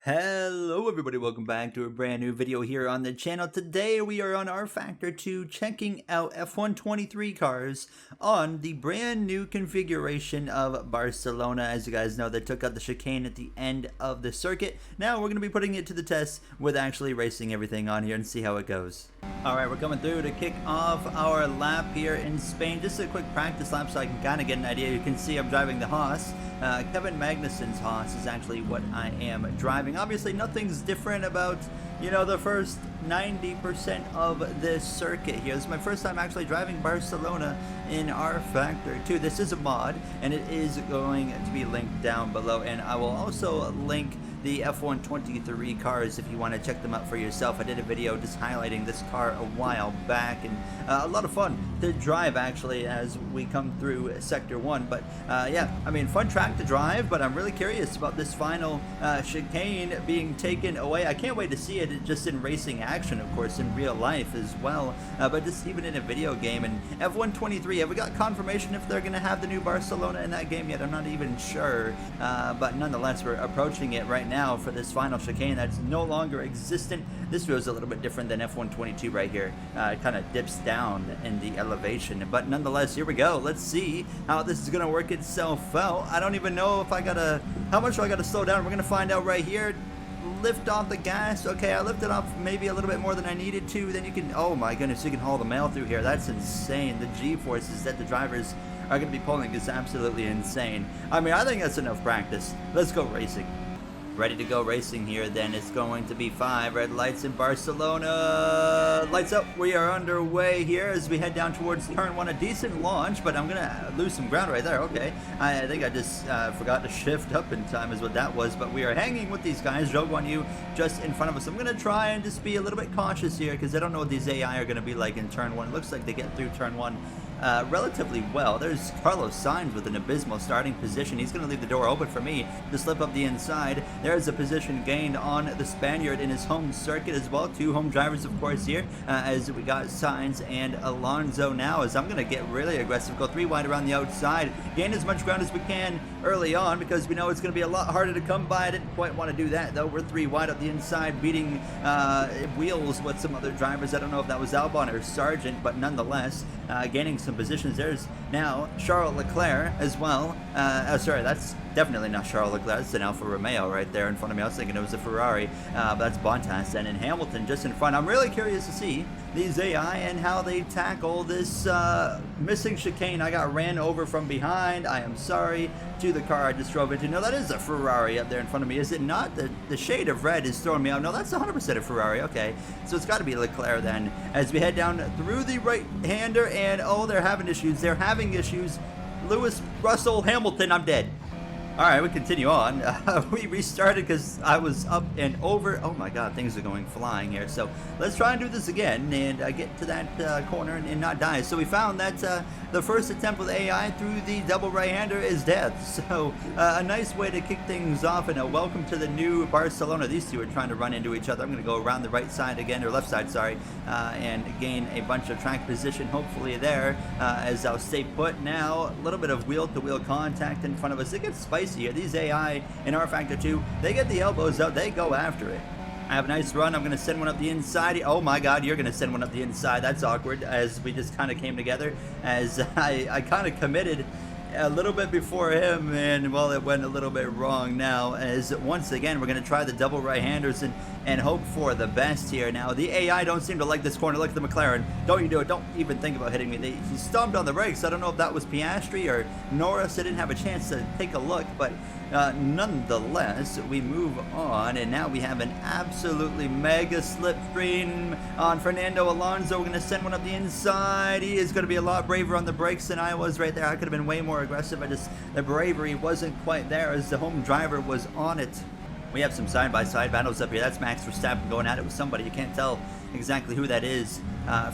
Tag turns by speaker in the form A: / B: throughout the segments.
A: Hello everybody, welcome back to a brand new video here on the channel. Today we are on rFactor 2 checking out F123 cars on the brand new configuration of Barcelona. As you guys know, they took out the chicane at the end of the circuit. Now we're going to be putting it to the test with actually racing everything on here and see how it goes. Alright, we're coming through to kick off our lap here in Spain. Just a quick practice lap so I can kind of get an idea. You can see I'm driving the Haas. Kevin Magnussen's Haas is actually what I am driving. Obviously, nothing's different about, the first 90% of this circuit here. This is my first time actually driving Barcelona in rFactor 2. This is a mod, and it is going to be linked down below. And I will also link the F123 cars if you want to check them out for yourself. I did a video just highlighting this car a while back, and a lot of fun to drive actually as we come through Sector 1. But yeah, I mean, fun track to drive, but I'm really curious about this final chicane being taken away. I can't wait to see it just in racing action, of course, in real life as well, but just even in a video game. And F123, have we got confirmation if they're going to have the new Barcelona in that game yet? I'm not even sure, but nonetheless, we're approaching it right now for this final chicane that's no longer existent. This was a little bit different than F122 right here. It kind of dips down in the elevation, but nonetheless, here we go. Let's see how this is going to work itself out. I don't even know if how much do I gotta slow down? We're gonna find out right here. Lift off the gas. Okay, I lifted off maybe a little bit more than I needed to. Then you can, oh my goodness, you can haul the mail through here. That's insane. The G-forces that the drivers are gonna be pulling is absolutely insane. I mean, I think that's enough practice. Let's go racing. Ready to go racing here, then it's going to be 5 red lights in Barcelona. Lights up. We are underway here as we head down towards turn 1. A decent launch, but I'm gonna lose some ground right there. Okay, I think I just forgot to shift up in time is what that was, but we are hanging with these guys. Zhou Guanyu just in front of us. I'm gonna try and just be a little bit cautious here because I don't know what these AI are gonna be like in turn 1. It looks like they get through turn 1 relatively well. There's Carlos Sainz with an abysmal starting position. He's going to leave the door open for me to slip up the inside. There's a position gained on the Spaniard in his home circuit as well. 2 home drivers, of course, here as we got Sainz and Alonso now. As I'm going to get really aggressive, go 3 wide around the outside, gain as much ground as we can early on because we know it's going to be a lot harder to come by. I didn't quite want to do that though. We're 3 wide up the inside, beating wheels with some other drivers. I don't know if that was Albon or Sargent, but nonetheless, gaining some positions. There's now Charles Leclerc as well. Sorry, that's definitely not Charles Leclerc. It's an Alfa Romeo right there in front of me. I was thinking it was a Ferrari, but that's Bottas. And in Hamilton just in front. I'm really curious to see these AI and how they tackle this missing chicane. I got ran over from behind. I am sorry to the car I just drove into. No, that is a Ferrari up there in front of me, is it not? The shade of red is throwing me out. No, that's 100% a Ferrari. Okay, so it's got to be Leclerc then. As we head down through the right-hander, and oh, they're having issues. They're having issues. Lewis, Russell, Hamilton, I'm dead. Alright, we continue on. We restarted because I was up and over. Oh my god, things are going flying here. So let's try and do this again and get to that corner and not die. So we found that the first attempt with AI through the double right-hander is death. So a nice way to kick things off, and a welcome to the new Barcelona. These two are trying to run into each other. I'm going to go around the right side again, or left side, sorry, and gain a bunch of track position, hopefully there, as I'll stay put. Now, a little bit of wheel-to-wheel contact in front of us. It gets spicy here. These AI in rFactor 2, they get the elbows out, they go after it. I have a nice run. I'm going to send one up the inside. Oh my god, you're going to send one up the inside. That's awkward, as we just kind of came together, as I kind of committed a little bit before him, and well, it went a little bit wrong now, as once again we're going to try the double right-handers and hope for the best here. Now the AI don't seem to like this corner. Look at the McLaren. Don't you do it. Don't even think about hitting me. He stomped on the brakes. I don't know if that was Piastri or Norris. I didn't have a chance to take a look, but nonetheless, we move on, and now we have an absolutely mega slipstream on Fernando Alonso. We're going to send one up the inside. He is going to be a lot braver on the brakes than I was right there. I could have been way more aggressive. The bravery wasn't quite there as the home driver was on it. We have some side-by-side battles up here. That's Max Verstappen going at it with somebody. You can't tell exactly who that is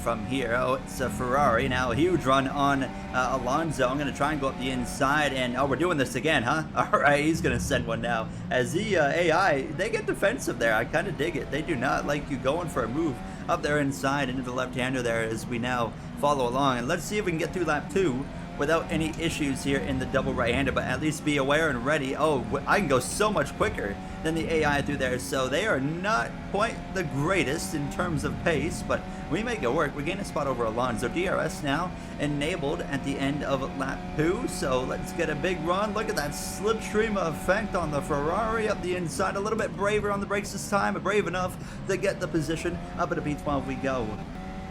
A: from here. Oh, it's a Ferrari. Now a huge run on Alonso. I'm going to try and go up the inside, and oh, we're doing this again, huh? All right, he's going to send one now. As the AI, they get defensive there. I kind of dig it. They do not like you going for a move up there inside into the left-hander there as we now follow along. And let's see if we can get through lap 2 without any issues here in the double right-hander, but at least be aware and ready. Oh, I can go so much quicker than the AI through there, so they are not quite the greatest in terms of pace, but we make it work. We gain a spot over Alonso. DRS now enabled at the end of lap 2, so let's get a big run. Look at that slipstream effect on the Ferrari up the inside. A little bit braver on the brakes this time, but brave enough to get the position. Up at a P12 we go.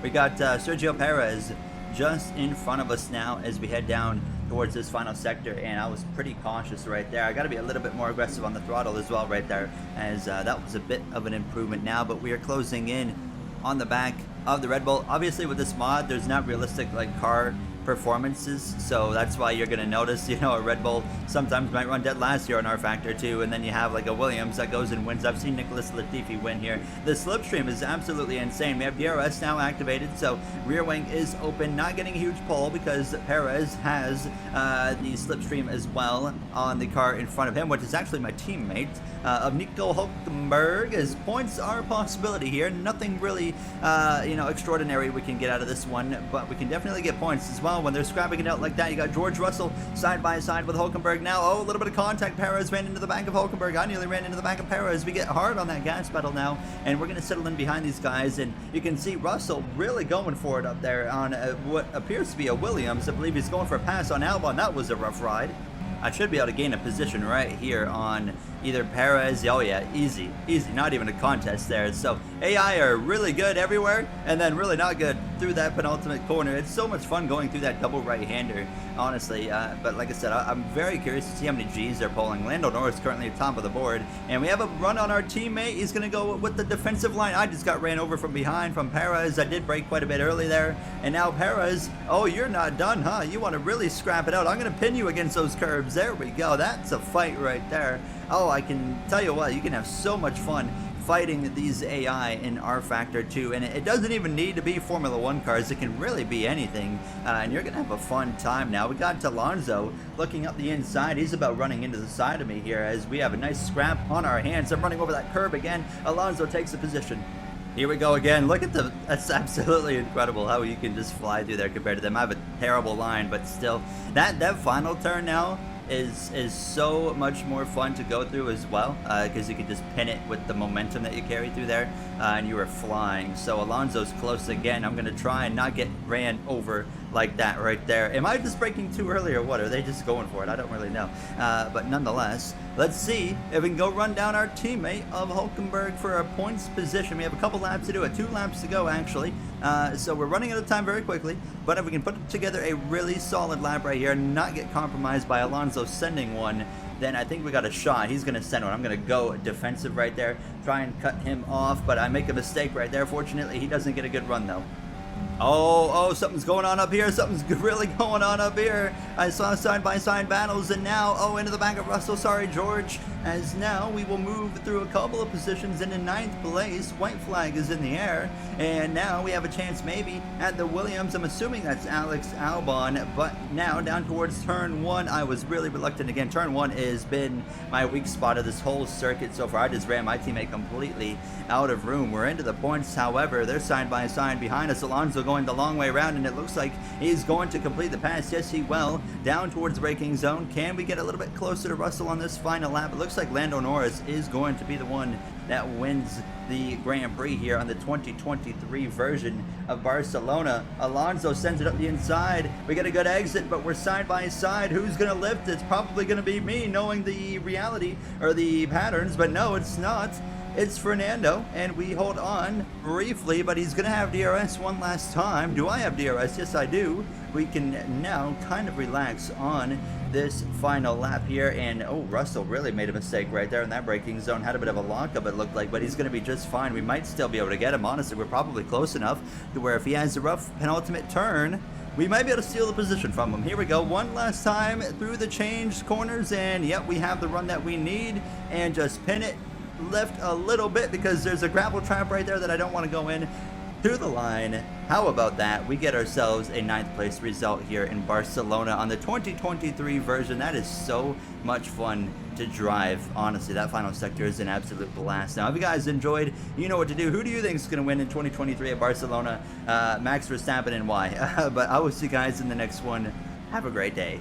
A: We got Sergio Perez just in front of us now as we head down towards this final sector, and I was pretty cautious right there. I got to be a little bit more aggressive on the throttle as well right there, as that was a bit of an improvement now, but we are closing in on the back of the Red Bull. Obviously with this mod, there's not realistic like car performances, so that's why you're gonna notice, you know, a Red Bull sometimes might run dead last year on our Factor 2, and then you have like a Williams that goes and wins. I've seen Nicholas Latifi win here. The slipstream is absolutely insane. We have DRS now activated, so rear wing is open, not getting a huge pull because Perez has the slipstream as well on the car in front of him, which is actually my teammate of Nico Hulkenberg. As points are a possibility here, nothing really you know, extraordinary we can get out of this one, but we can definitely get points as well when they're scrapping it out like that. You got George Russell side by side with Hulkenberg now. Oh, a little bit of contact. Perez ran into the back of Hulkenberg. I nearly ran into the back of Perez. We get hard on that gas pedal now, and we're going to settle in behind these guys, and you can see Russell really going for it up there on what appears to be a Williams. I believe he's going for a pass on Albon. That was a rough ride. I should be able to gain a position right here on either Perez. Oh yeah, easy, not even a contest there. So AI are really good everywhere, and then really not good through that penultimate corner. It's so much fun going through that double right-hander, honestly. But like I said, I'm very curious to see how many G's they're pulling. Lando Norris currently at top of the board, and we have a run on our teammate. He's gonna go with the defensive line. I just got ran over from behind from Perez. I did brake quite a bit early there, and now Perez, oh, you're not done, huh? You want to really scrap it out. I'm gonna pin you against those curbs. There we go. That's a fight right there. Oh, I can tell you what, you can have so much fun fighting these AI in R Factor 2, and it doesn't even need to be Formula 1 cars. It can really be anything, and you're gonna have a fun time now. We got Alonso looking up the inside. He's about running into the side of me here as we have a nice scrap on our hands. I'm running over that curb again. Alonso takes a position. Here we go again. Look at that's absolutely incredible how you can just fly through there compared to them. I have a terrible line, but still, that final turn now is so much more fun to go through as well, because you can just pin it with the momentum that you carry through there, and you are flying. So Alonso's close again. I'm gonna try and not get ran over like that right there. Am I just braking too early or what? Are they just going for it? I don't really know. But nonetheless, let's see if we can go run down our teammate of Hulkenberg for a points position. We have a couple laps to do it, 2 laps to go actually. So we're running out of time very quickly, but if we can put together a really solid lap right here and not get compromised by Alonso sending one, then I think we got a shot. He's going to send one. I'm going to go defensive right there, try and cut him off, but I make a mistake right there. Fortunately, he doesn't get a good run though. Oh, something's going on up here. Something's really going on up here. I saw side-by-side battles, and now, oh, into the back of Russell. Sorry, George. As now we will move through a couple of positions into 9th place. White flag is in the air, and now we have a chance maybe at the Williams. I'm assuming that's Alex Albon, but now down towards turn 1. I was really reluctant again. Turn 1 has been my weak spot of this whole circuit so far. I just ran my teammate completely out of room. We're into the points, however. They're side-by-side behind us. Alonso going the long way around, and it looks like he's going to complete the pass. Yes, he will. Down towards the braking zone. Can we get a little bit closer to Russell on this final lap? It looks like Lando Norris is going to be the one that wins the Grand Prix here on the 2023 version of Barcelona. Alonso sends it up the inside. We get a good exit, but we're side by side. Who's going to lift? It's probably going to be me, knowing the reality or the patterns, but no, it's not. It's Fernando, and we hold on briefly, but he's going to have DRS one last time. Do I have DRS? Yes, I do. We can now kind of relax on this final lap here, and oh, Russell really made a mistake right there in that braking zone. Had a bit of a lockup, it looked like, but he's going to be just fine. We might still be able to get him. Honestly, we're probably close enough to where if he has a rough penultimate turn, we might be able to steal the position from him. Here we go, one last time through the changed corners, and yep, we have the run that we need, and just pin it. Lift a little bit because there's a gravel trap right there that I don't want to go in through the line. How about that? We get ourselves a 9th place result here in Barcelona on the 2023 version. That is so much fun to drive. Honestly, that final sector is an absolute blast. Now, if you guys enjoyed, you know what to do. Who do you think is going to win in 2023 at Barcelona? Max Verstappen, and why? But I will see you guys in the next one. Have a great day.